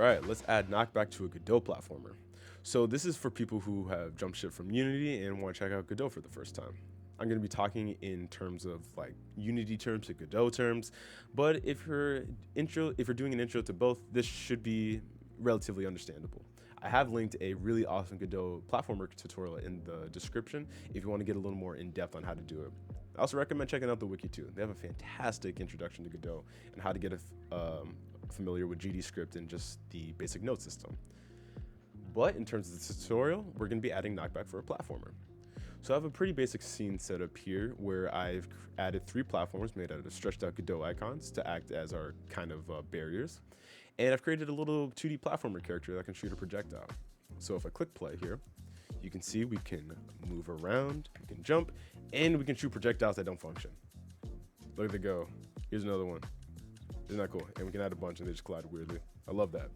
right, let's add Knockback to a Godot platformer. So this is for people who have jumped ship from Unity and want to check out Godot for the first time. I'm going to be talking in terms of like Unity terms to Godot terms, but if you're doing an intro to both, this should be relatively understandable. I have linked a really awesome Godot platformer tutorial in the description if you want to get a little more in depth on how to do it. I also recommend checking out the wiki too. They have a fantastic introduction to Godot and how to get familiar with GDScript and just the basic node system. But in terms of the tutorial, we're going to be adding Knockback for a platformer. So I have a pretty basic scene set up here where I've added 3 platformers made out of stretched out Godot icons to act as our kind of barriers. And I've created a little 2D platformer character that can shoot a projectile. So if I click play here, you can see we can move around, we can jump, and we can shoot projectiles that don't function. Look at the go. Here's another one. Isn't that cool? And we can add a bunch and they just collide weirdly. I love that.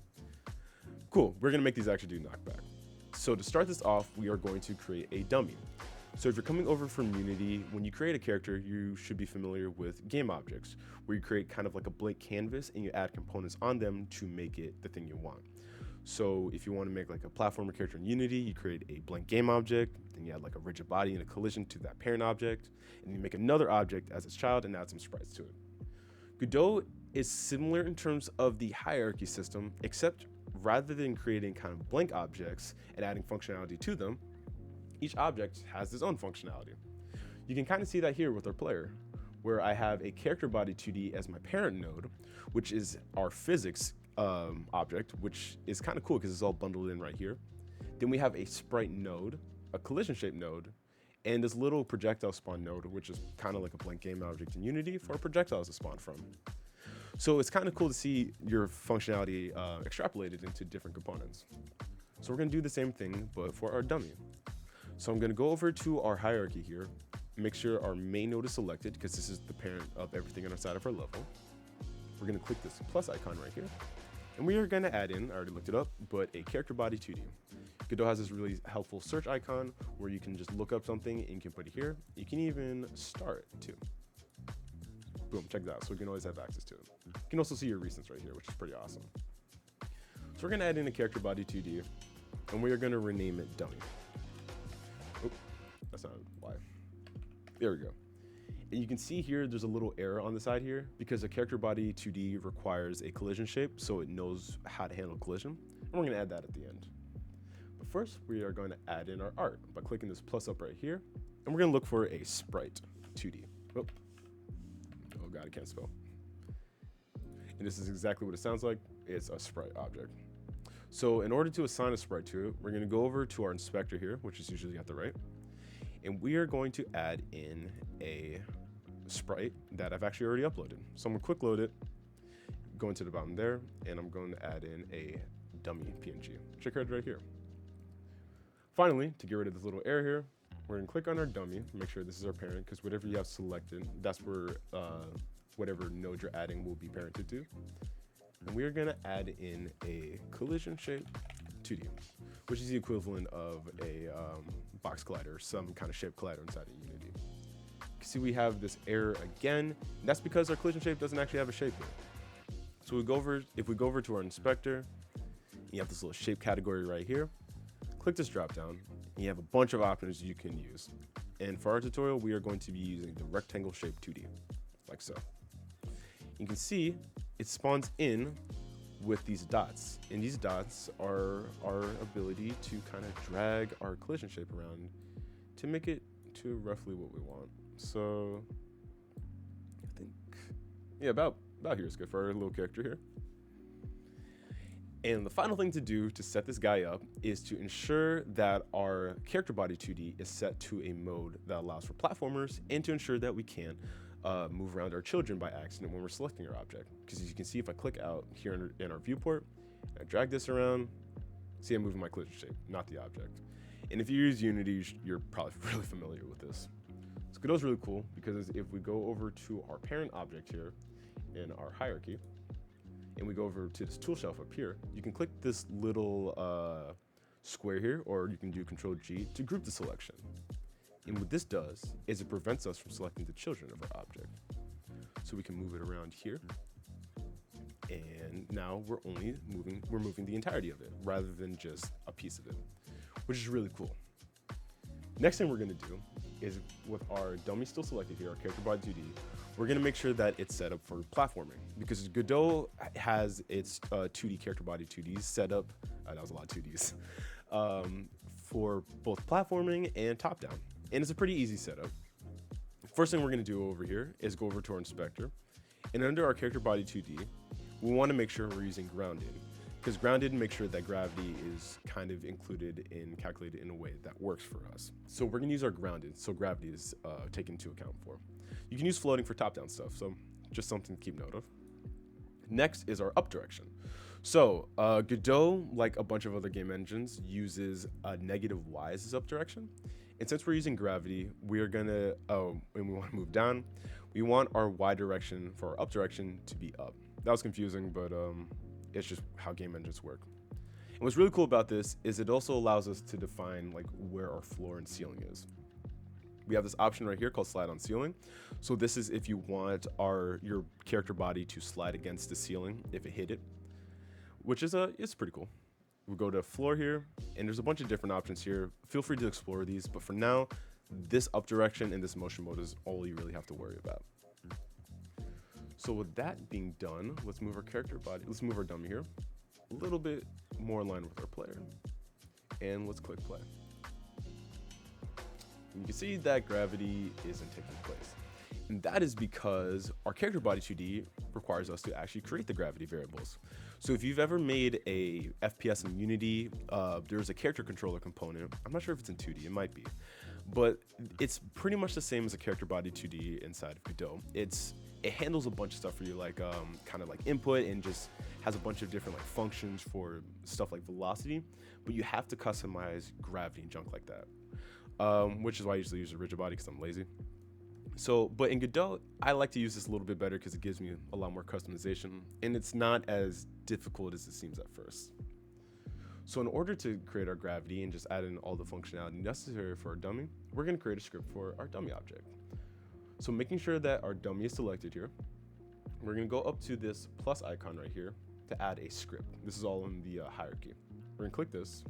Cool, we're gonna make these actually do knockback. So to start this off, we are going to create a dummy. So if you're coming over from Unity, when you create a character, you should be familiar with game objects, where you create kind of like a blank canvas and you add components on them to make it the thing you want. So if you want to make like a platformer character in Unity, you create a blank game object, then you add like a rigid body and a collision to that parent object, and you make another object as its child and add some sprites to it. Godot is similar in terms of the hierarchy system, except rather than creating kind of blank objects and adding functionality to them, each object has its own functionality. You can kind of see that here with our player, where I have a character body 2D as my parent node, which is our physics object, which is kind of cool because it's all bundled in right here. Then we have a sprite node, a collision shape node, and this little projectile spawn node, which is kind of like a blank game object in Unity for projectiles to spawn from. So it's kind of cool to see your functionality extrapolated into different components. So we're going to do the same thing, but for our dummy. So I'm going to go over to our hierarchy here, make sure our main node is selected because this is the parent of everything inside of our level. We're going to click this plus icon right here. And we are going to add in, I already looked it up, but a character body 2D. Godot has this really helpful search icon where you can just look up something and you can put it here. You can even start it too. Boom, check that out. So we can always have access to it. You can also see your recents right here, which is pretty awesome. So we're going to add in a character body 2D, and we are going to rename it dummy. Oh, that's not why. There we go. And you can see here there's a little error on the side here because a character body 2D requires a collision shape, so it knows how to handle collision. And we're going to add that at the end. But first, we are going to add in our art by clicking this plus up right here, and we're going to look for a sprite 2D. Oh god, I can't spell. And this is exactly what it sounds like. It's a sprite object. So in order to assign a sprite to it, we're going to go over to our inspector here, which is usually at the right, and we are going to add in a sprite that I've actually already uploaded. So I'm going to quick load it, go into the bottom there, and I'm going to add in a dummy PNG. Check it right here. Finally, to get rid of this little error here, we're going to click on our dummy, make sure this is our parent, because whatever you have selected, that's where whatever node you're adding will be parented to. And we are going to add in a collision shape 2D, which is the equivalent of a box collider or some kind of shape collider inside of Unity. You can see we have this error again, and that's because our collision shape doesn't actually have a shape here. So if we go over to our inspector, you have this little shape category right here. Click this drop down, and you have a bunch of options you can use. And for our tutorial, we are going to be using the rectangle shape 2D, like so. You can see it spawns in with these dots, and these dots are our ability to kind of drag our collision shape around to make it to roughly what we want. So I think, yeah, about here is good for our little character here. And the final thing to do to set this guy up is to ensure that our character body 2D is set to a mode that allows for platformers, and to ensure that we can move around our children by accident when we're selecting our object. Because as you can see, if I click out here in our viewport, I drag this around, see I'm moving my collision shape, not the object. And if you use Unity, you're probably really familiar with this. So Godot's really cool because if we go over to our parent object here in our hierarchy, and we go over to this tool shelf up here, you can click this little square here, or you can do Control G to group the selection. And what this does is it prevents us from selecting the children of our object. So we can move it around here, And now we're moving the entirety of it rather than just a piece of it, which is really cool. Next thing we're gonna do is, with our dummy still selected here, our character body 2D, we're gonna make sure that it's set up for platforming, because Godot has its 2D character body 2Ds set up, that was a lot of 2Ds, for both platforming and top down. And it's a pretty easy setup. First thing we're gonna do over here is go over to our inspector, and under our character body 2D, we wanna make sure we're using grounded, because grounded make sure that gravity is kind of included and calculated in a way that works for us. So we're gonna use our grounded, so gravity is taken into account for. You can use floating for top-down stuff, so just something to keep note of. Next is our up direction. So Godot, like a bunch of other game engines, uses negative y as up direction. And since we're using gravity, we're gonna, and we wanna move down, we want our y direction for our up direction to be up. That was confusing, but it's just how game engines work. And what's really cool about this is it also allows us to define like where our floor and ceiling is. We have this option right here called slide on ceiling. So this is if you want your character body to slide against the ceiling if it hit it, which is it's pretty cool. We'll go to floor here, and there's a bunch of different options here. Feel free to explore these, but for now, this up direction and this motion mode is all you really have to worry about. So with that being done, let's move our character body, let's move our dummy here, a little bit more in line with our player, and let's click play. You can see that gravity isn't taking place. And that is because our character body 2D requires us to actually create the gravity variables. So if you've ever made a FPS in Unity, there's a character controller component. I'm not sure if it's in 2D, it might be. But it's pretty much the same as a character body 2D inside of Godot. It handles a bunch of stuff for you, like kind of like input, and just has a bunch of different like functions for stuff like velocity, but you have to customize gravity and junk like that. Which is why I usually use a rigid body, because I'm lazy. So, but in Godot, I like to use this a little bit better because it gives me a lot more customization, and it's not as difficult as it seems at first. So in order to create our gravity and just add in all the functionality necessary for our dummy, we're going to create a script for our dummy object. So making sure that our dummy is selected here, we're going to go up to this plus icon right here to add a script. This is all in the hierarchy. We're going to click this.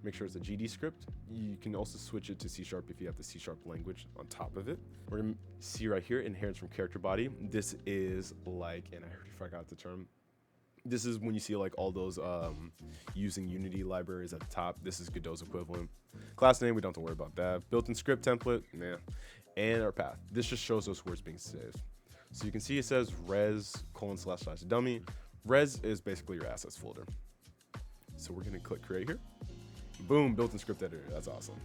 Make sure it's a GD script. You can also switch it to C# if you have the C# language on top of it. We're gonna see right here, inherits from character body. This is like, and I already forgot the term. This is when you see like all those using Unity libraries at the top. This is Godot's equivalent. Class name, we don't have to worry about that. Built-in script template, nah. And our path. This just shows us where it's being saved. So you can see it says res://dummy. Res is basically your assets folder. So we're gonna click create here. Boom, built-in script editor, that's awesome.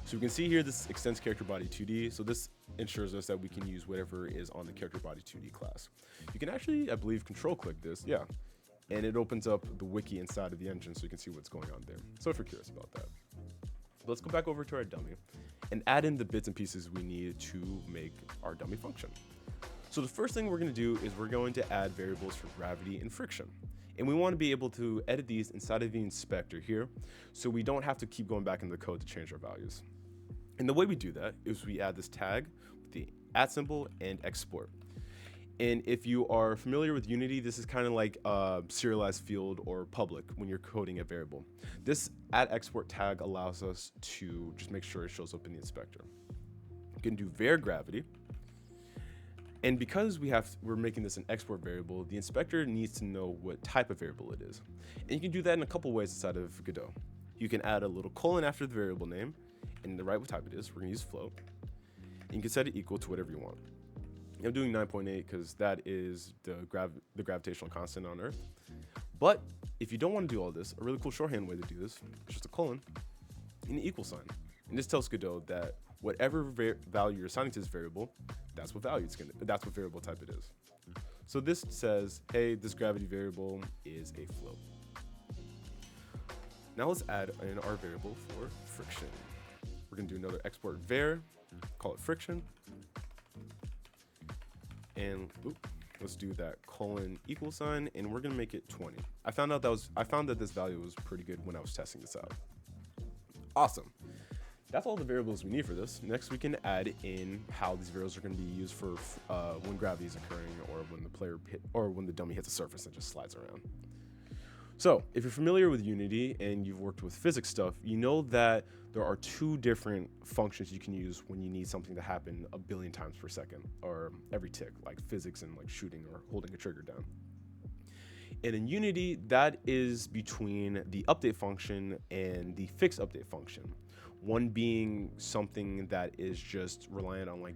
So we can see here, this extends character body 2D. So this ensures us that we can use whatever is on the character body 2D class. You can actually, I believe, control click this, yeah. And it opens up the wiki inside of the engine so you can see what's going on there. So if you're curious about that. But let's go back over to our dummy and add in the bits and pieces we need to make our dummy function. So the first thing we're gonna do is we're going to add variables for gravity and friction. And we want to be able to edit these inside of the inspector here, so we don't have to keep going back in the code to change our values. And the way we do that is we add this tag with the @ symbol and export. And if you are familiar with Unity, this is kind of like a serialized field or public when you're coding a variable. This @export tag allows us to just make sure it shows up in the inspector. You can do var gravity. And because we're making this an export variable, the inspector needs to know what type of variable it is. And you can do that in a couple ways inside of Godot. You can add a little colon after the variable name and write what type it is. We're gonna use float. And you can set it equal to whatever you want. I'm doing 9.8 because that is the gravitational constant on Earth. But if you don't want to do all this, a really cool shorthand way to do this is just a colon and an equal sign. And this tells Godot that whatever value you're assigning to this variable, that's what variable type it is. So this says, hey, this gravity variable is a float. Now let's add in our variable for friction. We're gonna do another export var, call it friction. And let's do that colon equal sign, and we're gonna make it 20. I found that this value was pretty good when I was testing this out. Awesome. That's all the variables we need for this. Next, we can add in how these variables are going to be used for when gravity is occurring, or when the player or when the dummy hits a surface and just slides around. So, if you're familiar with Unity and you've worked with physics stuff, you know that there are two different functions you can use when you need something to happen a billion times per second, or every tick, like physics and like shooting or holding a trigger down. And in Unity, that is between the update function and the fixed update function. One being something that is just reliant on like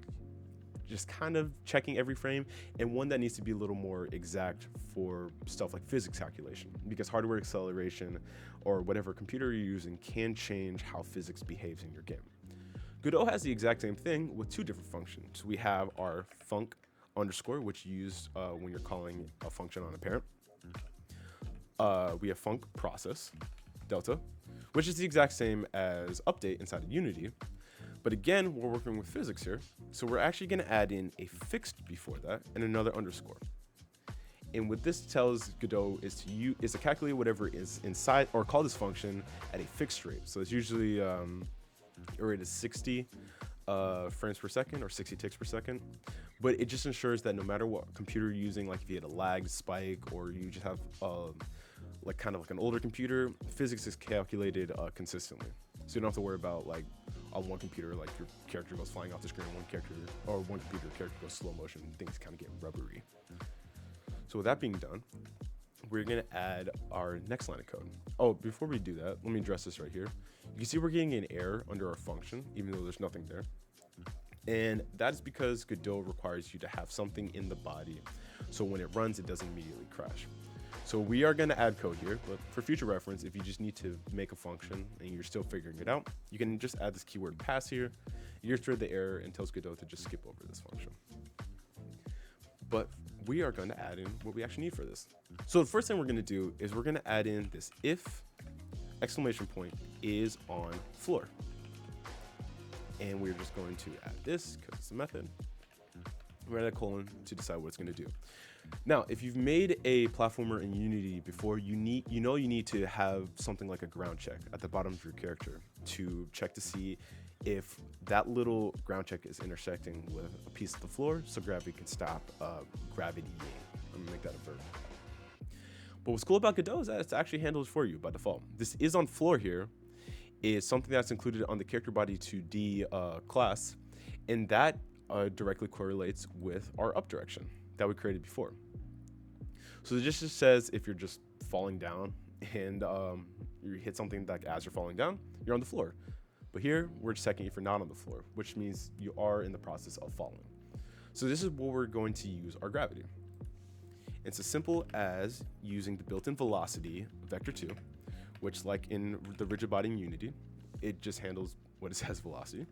just kind of checking every frame, and one that needs to be a little more exact for stuff like physics calculation, because hardware acceleration or whatever computer you're using can change how physics behaves in your game. Godot has the exact same thing with two different functions. We have our func underscore, which you use when you're calling a function on a parent. We have func process delta, which is the exact same as update inside of Unity. But again, we're working with physics here, so we're actually going to add in a fixed before that and another underscore. And what this tells Godot is to calculate whatever is inside, or call this function at a fixed rate. So it's usually a rate of 60 frames per second or 60 ticks per second. But it just ensures that no matter what computer you're using, like if you had a lagged spike or you just have like kind of like an older computer, physics is calculated consistently. So you don't have to worry about like on one computer, like your character goes flying off the screen, one computer character goes slow motion, and things kind of get rubbery. So with that being done, we're gonna add our next line of code. Oh, before we do that, let me address this right here. You can see we're getting an error under our function, even though there's nothing there. And that is because Godot requires you to have something in the body, so when it runs, it doesn't immediately crash. So we are going to add code here, but for future reference, if you just need to make a function and you're still figuring it out, you can just add this keyword pass here. You thread the error and tells Godot to just skip over this function. But we are going to add in what we actually need for this. So the first thing we're going to do is we're going to add in this if exclamation point is on floor. And we're just going to add this because it's a method. We're going to add a colon to decide what it's going to do. Now, if you've made a platformer in Unity before, you need to have something like a ground check at the bottom of your character to check to see if that little ground check is intersecting with a piece of the floor, so gravity can stop gravitying. I'm gonna make that a verb. But what's cool about Godot is that it's actually handled for you by default. This is on floor here is something that's included on the character body 2D class, and that directly correlates with our up direction that we created before. So it just says if you're just falling down and you hit something like as you're falling down, you're on the floor. But here we're checking if you're not on the floor, which means you are in the process of falling. So this is where we're going to use our gravity. It's as simple as using the built-in velocity vector 2, which like in the rigid body in Unity, it just handles what it says velocity.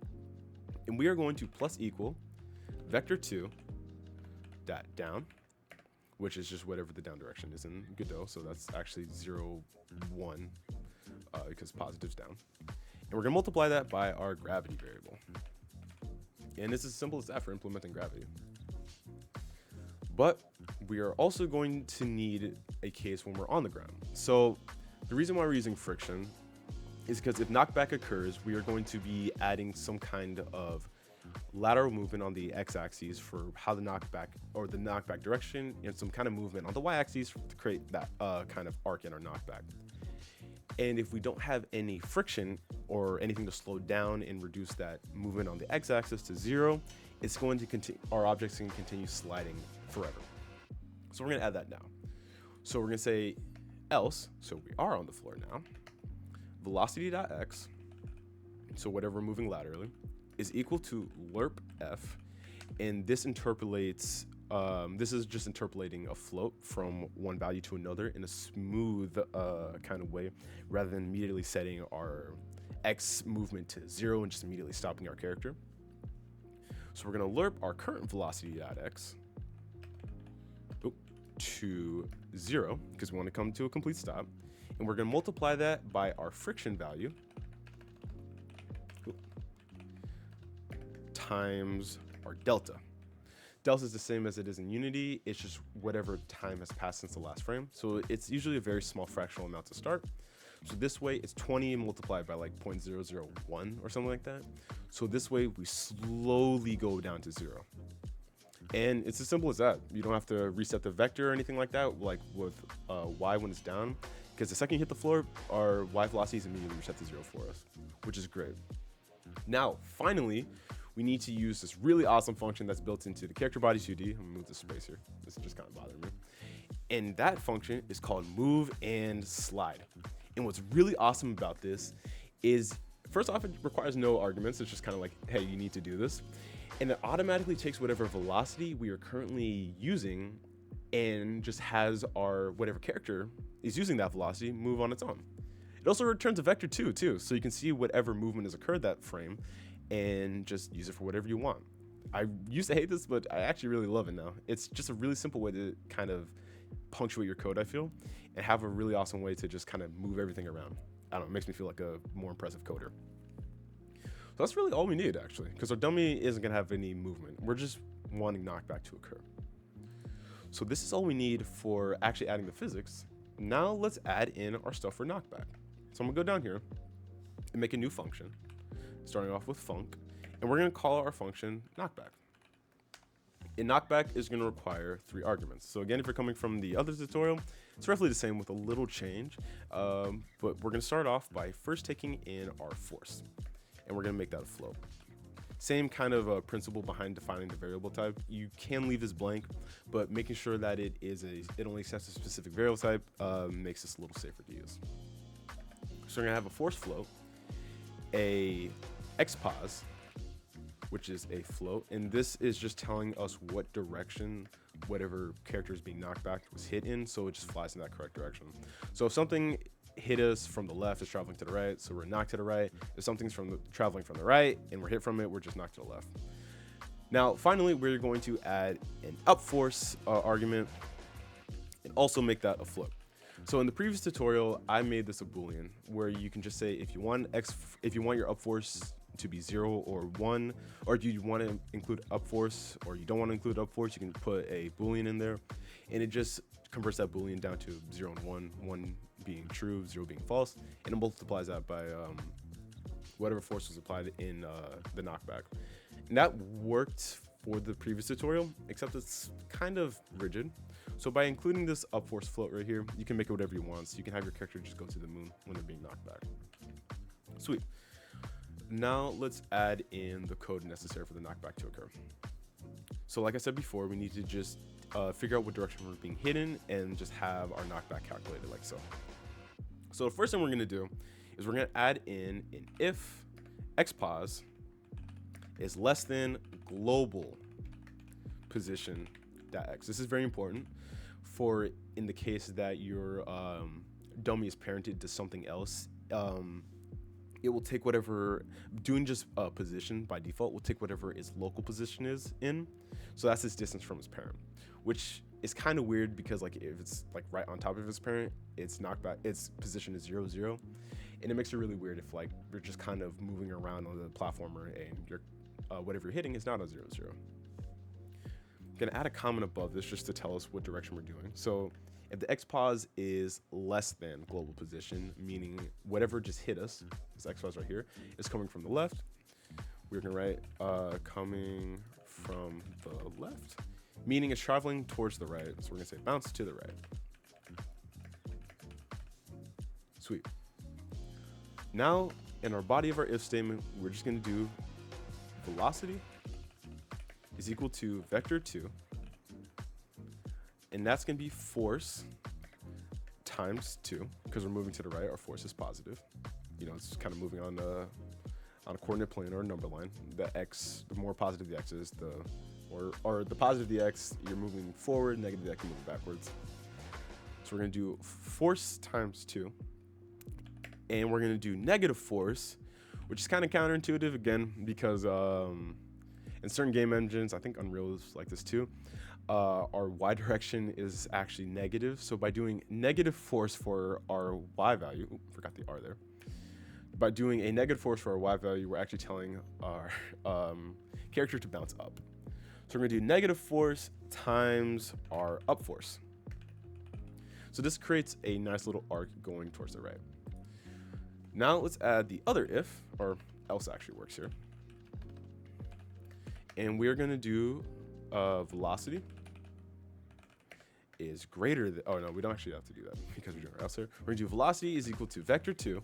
And we are going to plus equal vector 2 dot down, which is just whatever the down direction is in Godot. So that's actually 0, 1, because positive's down. And we're gonna multiply that by our gravity variable. And it's as simple as that for implementing gravity. But we are also going to need a case when we're on the ground. So the reason why we're using friction is because if knockback occurs, we are going to be adding some kind of lateral movement on the x-axis for how the knockback direction, and some kind of movement on the y-axis to create that kind of arc in our knockback. And if we don't have any friction or anything to slow down and reduce that movement on the x-axis to 0, it's going to continue. Our object's going to continue sliding forever. So we're going to add that now. So we're going to say else. So we are on the floor now. Velocity.x. So whatever we're moving laterally is equal to lerp f, and this interpolates. This is just interpolating a float from one value to another in a smooth kind of way, rather than immediately setting our x movement to 0 and just immediately stopping our character. So we're going to lerp our current velocity.x to 0 because we want to come to a complete stop, and we're going to multiply that by our friction value times our delta. Delta is the same as it is in Unity. It's just whatever time has passed since the last frame. So it's usually a very small fractional amount to start. So this way it's 20 multiplied by like 0.001 or something like that. So this way we slowly go down to 0. And it's as simple as that. You don't have to reset the vector or anything like that, like with y when it's down, because the second you hit the floor, our y velocity is immediately reset to 0 for us, which is great. Now, finally, we need to use this really awesome function that's built into the character body 2D. I'm gonna move this space here. This is just kind of bothering me. And that function is called move and slide. And what's really awesome about this is, first off, it requires no arguments. It's just kind of like, hey, you need to do this. And it automatically takes whatever velocity we are currently using and just has our whatever character is using that velocity move on its own. It also returns a vector too, so you can see whatever movement has occurred that frame and just use it for whatever you want. I used to hate this, but I actually really love it now. It's just a really simple way to kind of punctuate your code, I feel, and have a really awesome way to just kind of move everything around. I don't know, it makes me feel like a more impressive coder. So that's really all we need, actually, because our dummy isn't going to have any movement. We're just wanting knockback to occur. So this is all we need for actually adding the physics. Now let's add in our stuff for knockback. So I'm going to go down here and make a new function, starting off with func, and we're going to call our function knockback. And knockback is going to require 3 arguments. So again, if you're coming from the other tutorial, it's roughly the same with a little change, but we're going to start off by first taking in our force. And we're going to make that a float. Same kind of principle behind defining the variable type. You can leave this blank, but making sure that it only accepts a specific variable type makes this a little safer to use. So we're going to have a force float, a xpos, which is a float, and this is just telling us what direction whatever character is being knocked back was hit in, so it just flies in that correct direction. So if something hit us from the left, it's traveling to the right, so we're knocked to the right. If something's traveling from the right and we're hit from it, we're just knocked to the left. Now, finally, we're going to add an up force argument and also make that a float. So in the previous tutorial, I made this a Boolean where you can just say if you want your up force to be 0 or 1, or do you want to include up force or you don't want to include up force, you can put a Boolean in there, and it just converts that Boolean down to 0 and 1, 1 being true, 0 being false, and it multiplies that by whatever force was applied in the knockback. And that worked for the previous tutorial, except it's kind of rigid. So by including this up force float right here, you can make it whatever you want. So you can have your character just go to the moon when they're being knocked back. Sweet. Now let's add in the code necessary for the knockback to occur. So like I said before, we need to just figure out what direction we're being hidden and just have our knockback calculated like so. So the first thing we're going to do is we're going to add in an if xpos is less than global position .x. This is very important for in the case that your dummy is parented to something else. It will take whatever, doing just position by default will take whatever its local position is in. So that's its distance from its parent, which is kind of weird because like if it's like right on top of its parent, its knockback, its position is 0, 0. And it makes it really weird if like you're just kind of moving around on the platformer and your whatever you're hitting is not a 0, 0. I'm gonna add a comment above this just to tell us what direction we're doing. So if the xpos is less than global position, meaning whatever just hit us, this xpos right here, is coming from the left, we're gonna write coming from the left, meaning it's traveling towards the right. So we're gonna say bounce to the right. Sweet. Now in our body of our if statement, we're just gonna do velocity is equal to vector 2. And that's going to be force times 2, because we're moving to the right. Our force is positive. You know, it's kind of moving on a coordinate plane or a number line. The x, the more positive the x is, or the positive the x, you're moving forward, negative the x, you're moving backwards. So we're going to do force times 2. And we're going to do negative force, which is kind of counterintuitive again, because in certain game engines, I think Unreal is like this too, our y direction is actually negative. So by doing negative force for our y value, forgot the r there. By doing a negative force for our y value, we're actually telling our character to bounce up. So we're going to do negative force times our up force. So this creates a nice little arc going towards the right. Now let's add the other if, or else actually works here. And we're going to do velocity is greater than, oh no, we don't actually have to do that because we're doing our else here. We're going to do velocity is equal to vector 2,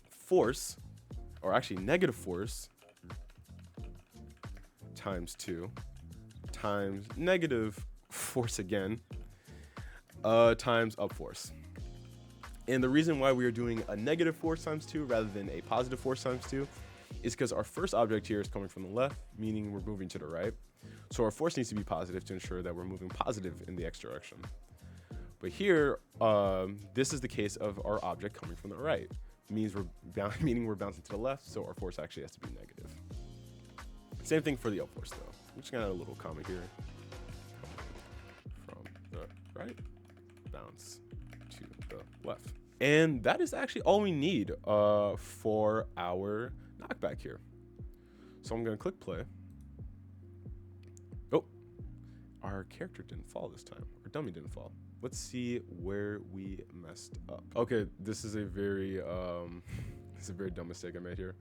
force, or actually negative force, times 2, times negative force again, times up force. And the reason why we are doing a negative force times 2 rather than a positive force times 2 is because our first object here is coming from the left, meaning we're moving to the right. So our force needs to be positive to ensure that we're moving positive in the x direction. But here, this is the case of our object coming from the right. Meaning we're bouncing to the left, so our force actually has to be negative. Same thing for the up force though. I'm just gonna add a little comma here. From the right, bounce to the left. And that is actually all we need for our knockback here. So I'm gonna click play. Oh, our character didn't fall this time. Our dummy didn't fall. Let's see where we messed up. Okay, this is a very dumb mistake I made here.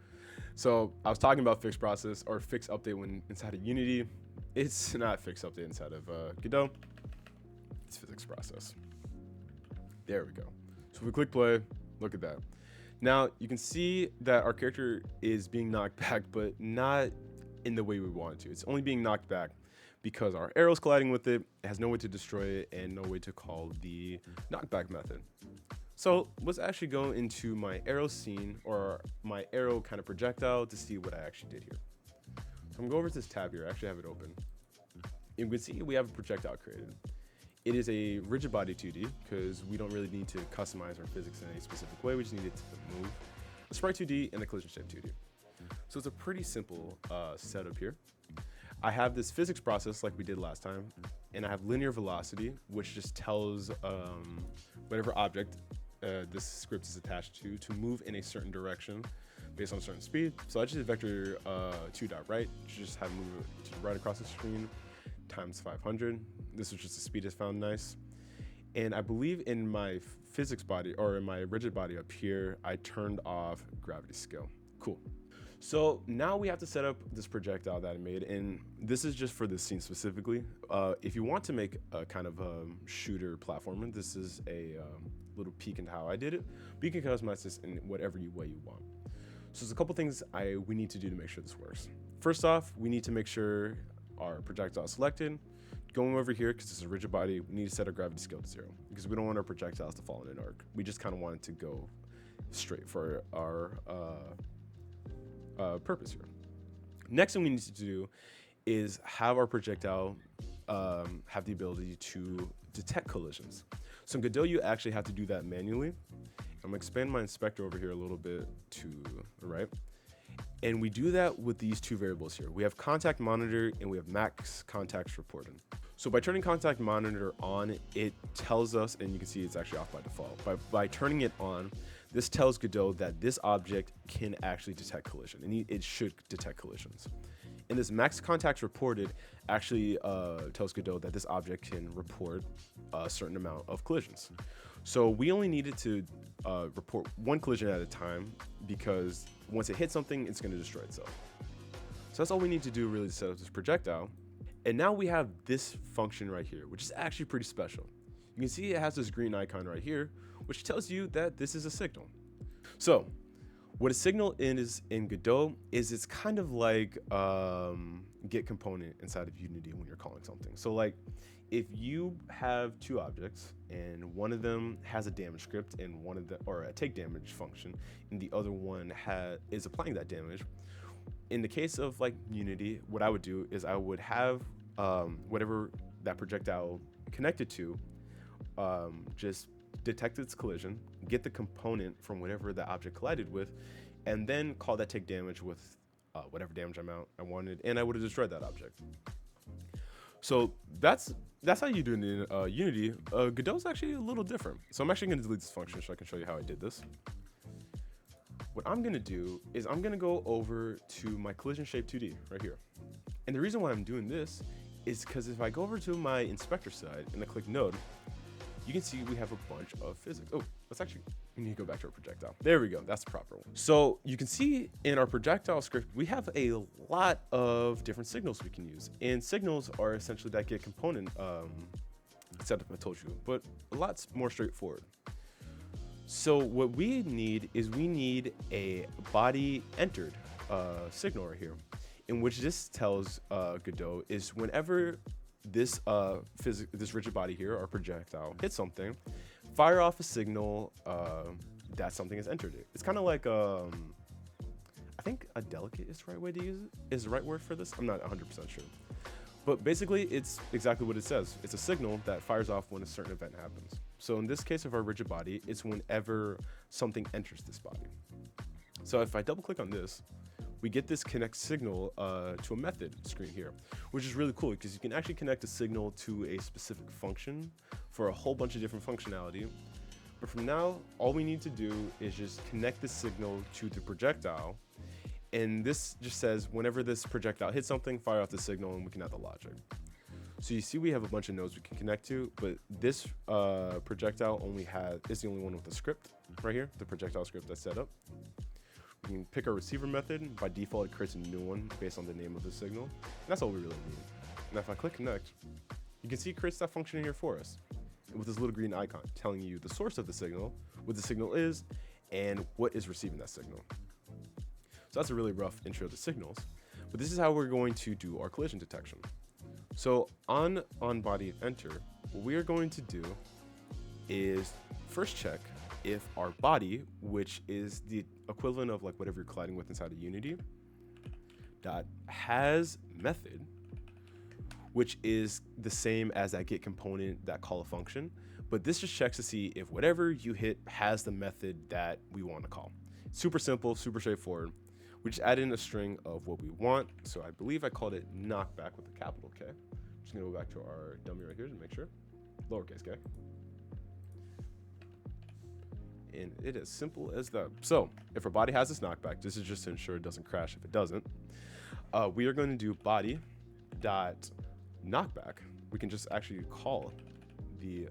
So I was talking about fixed process or fixed update when inside of Unity. It's not fixed update inside of Godot. It's physics process. There we go. So if we click play, look at that. Now you can see that our character is being knocked back, but not in the way we want it to. It's only being knocked back because our arrow's colliding with it. It has no way to destroy it and no way to call the knockback method. So let's actually go into my arrow scene or my arrow kind of projectile to see what I actually did here. So I'm gonna go over to this tab here. I actually have it open. You can see we have a projectile created. It is a rigid body 2D because we don't really need to customize our physics in any specific way. We just need it to move. A sprite 2D and a collision shape 2D. So it's a pretty simple setup here. I have this physics process like we did last time, and I have linear velocity, which just tells whatever object this script is attached to move in a certain direction based on a certain speed. So I just did vector 2.right, just have move to the right across the screen times 500. This was just the speed is found nice. And I believe in my physics body or in my rigid body up here, I turned off gravity scale. Cool. So now we have to set up this projectile that I made, and this is just for this scene specifically. If you want to make a kind of shooter platformer, this is a little peek into how I did it, but you can customize this in whatever way you want. So there's a couple things we need to do to make sure this works. First off, we need to make sure our projectile is selected. Going over here, because it's a rigid body, we need to set our gravity scale to 0 because we don't want our projectiles to fall in an arc. We just kind of want it to go straight for our purpose here. Next thing we need to do is have our projectile have the ability to detect collisions. So in Godot, you actually have to do that manually. I'm gonna expand my inspector over here a little bit to the right. And we do that with these two variables here. We have contact monitor and we have max contacts reported. So by turning contact monitor on, it tells us, and you can see it's actually off by default. By turning it on, this tells Godot that this object can actually detect collision, and it should detect collisions. And this max contacts reported actually tells Godot that this object can report a certain amount of collisions. So we only needed to report one collision at a time because once it hits something, it's going to destroy itself. So that's all we need to do really to set up this projectile. And now we have this function right here, which is actually pretty special. You can see it has this green icon right here, which tells you that this is a signal. So what a signal is in Godot is it's kind of like get component inside of Unity when you're calling something. So like if you have two objects and one of them has a damage script and one of the or a take damage function and the other one is applying that damage. In the case of like Unity, what I would do is I would have whatever that projectile connected to just detect its collision, get the component from whatever the object collided with, and then call that take damage with whatever damage amount I wanted, and I would have destroyed that object. So that's how you do it in Unity. Godot's actually a little different. So I'm actually going to delete this function so I can show you how I did this. What I'm going to do is I'm going to go over to my collision shape 2D right here. And the reason why I'm doing this is because if I go over to my inspector side and I click node, you can see we have a bunch of physics. Oh, we need to go back to our projectile. There we go, that's the proper one. So you can see in our projectile script, we have a lot of different signals we can use. And signals are essentially that get component setup I told you, but a lot more straightforward. So what we need is a body entered signal right here, in which this tells Godot is whenever this rigid body here, our projectile, hits something, fire off a signal that something has entered it. It's kind of like I think a delicate is the right way to use it. Is the right word for this? I'm not 100% sure. But basically, it's exactly what it says. It's a signal that fires off when a certain event happens. So in this case of our rigid body, it's whenever something enters this body. So if I double click on this, we get this connect signal to a method screen here, which is really cool because you can actually connect a signal to a specific function for a whole bunch of different functionality. But from now, all we need to do is just connect the signal to the projectile. And this just says whenever this projectile hits something, fire off the signal, and we can add the logic. So you see we have a bunch of nodes we can connect to, but this projectile is the only one with the script right here, the projectile script that's set up. We can pick our receiver method. By default, it creates a new one based on the name of the signal. And that's all we really need. And if I click connect, you can see it creates that function in here for us, with this little green icon telling you the source of the signal, what the signal is, and what is receiving that signal. So that's a really rough intro to signals, but this is how we're going to do our collision detection. So on body enter, what we are going to do is first check if our body, which is the equivalent of like whatever you're colliding with inside of Unity, dot has method, which is the same as that get component that call a function, but this just checks to see if whatever you hit has the method that we want to call. Super simple, super straightforward. We just add in a string of what we want. So I believe I called it knockback with a capital K. Just gonna go back to our dummy right here to make sure. Lowercase k. And it is simple as that. So if our body has this knockback, this is just to ensure it doesn't crash if it doesn't. We are going to do body dot knockback. We can just actually call the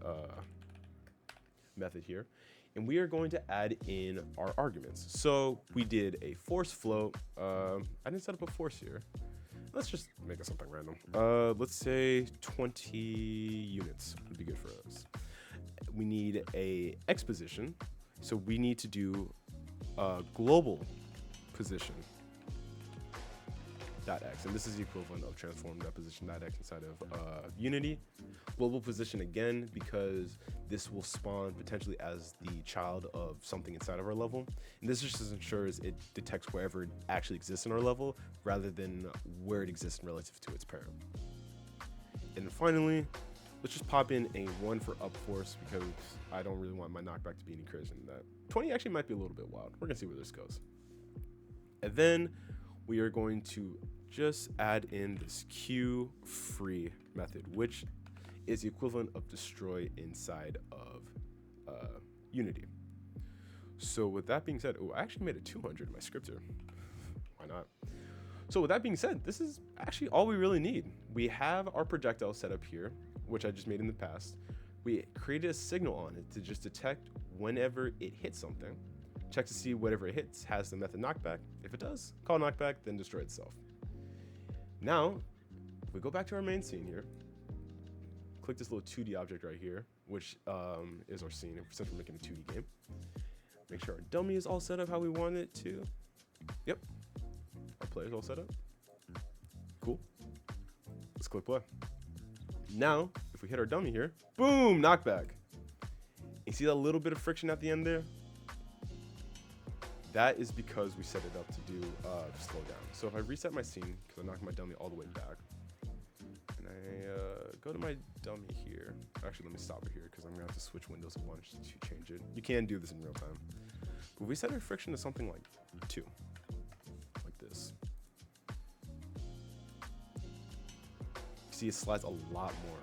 method here. And we are going to add in our arguments. So we did a force float. I didn't set up a force here. Let's just make it something random. Let's say 20 units would be good for us. We need a X position. So we need to do a global position .x, and this is the equivalent of transform that position .x inside of Unity. Global position again, because this will spawn potentially as the child of something inside of our level. And this just ensures it detects wherever it actually exists in our level rather than where it exists relative to its parent. And then finally, let's just pop in a 1 for up force because I don't really want my knockback to be any crazier than that. 20 actually might be a little bit wild. We're gonna see where this goes. And then we are going to just add in this Q free method, which is the equivalent of destroy inside of Unity. So with that being said, I actually made it 200 in my script here. Why not? So with that being said, this is actually all we really need. We have our projectile set up here, which I just made in the past. We created a signal on it to just detect whenever it hits something. Check to see whatever it hits has the method knockback. If it does, call knockback, then destroy itself. Now, if we go back to our main scene here, click this little 2D object right here, which is our scene, since we're making a 2D game. Make sure our dummy is all set up how we want it to. Yep, our player's all set up. Cool, let's click play. Now, if we hit our dummy here, boom, knockback. You see that little bit of friction at the end there? That is because we set it up to do slow down. So if I reset my scene, because I knocked my dummy all the way back, and I go to my dummy here. Actually, let me stop it here because I'm gonna have to switch windows at once to change it. You can do this in real time. But we set our friction to something like 2, like this. You see it slides a lot more.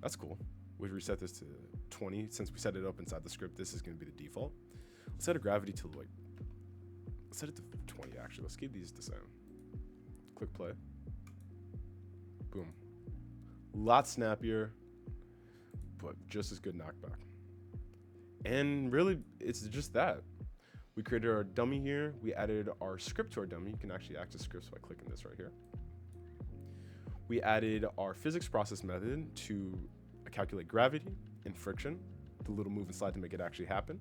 That's cool. We reset this to 20. Since we set it up inside the script, this is gonna be the default. Let's set a gravity to like, let's set it to 20 actually. Let's keep these the same. Click play. Boom. Lot snappier. but just as good knockback. And really, it's just that. We created our dummy here. We added our script to our dummy. You can actually access scripts by clicking this right here. We added our physics process method to calculate gravity and friction, the little move and slide to make it actually happen.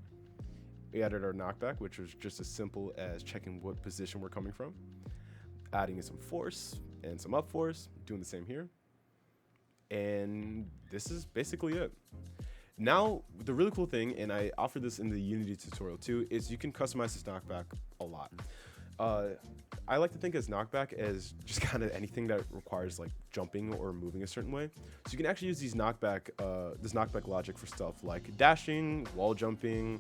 We added our knockback, which was just as simple as checking what position we're coming from, adding in some force and some up force, doing the same here. And this is basically it. Now, the really cool thing, and I offer this in the Unity tutorial too, is you can customize this knockback a lot. I like to think as knockback as just kind of anything that requires like jumping or moving a certain way. So you can actually use these this knockback logic for stuff like dashing, wall jumping.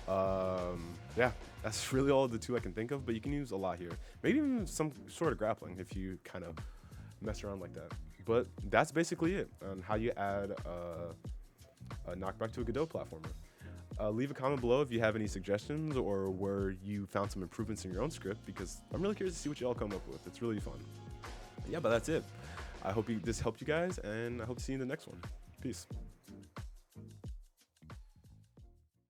Yeah, that's really all the two I can think of, but you can use a lot here. Maybe even some sort of grappling if you kind of mess around like that. But that's basically it on how you add a knockback to a Godot platformer. Leave a comment below if you have any suggestions or where you found some improvements in your own script, because I'm really curious to see what you all come up with. It's really fun. Yeah, but that's it. I hope this helped you guys, and I hope to see you in the next one. Peace.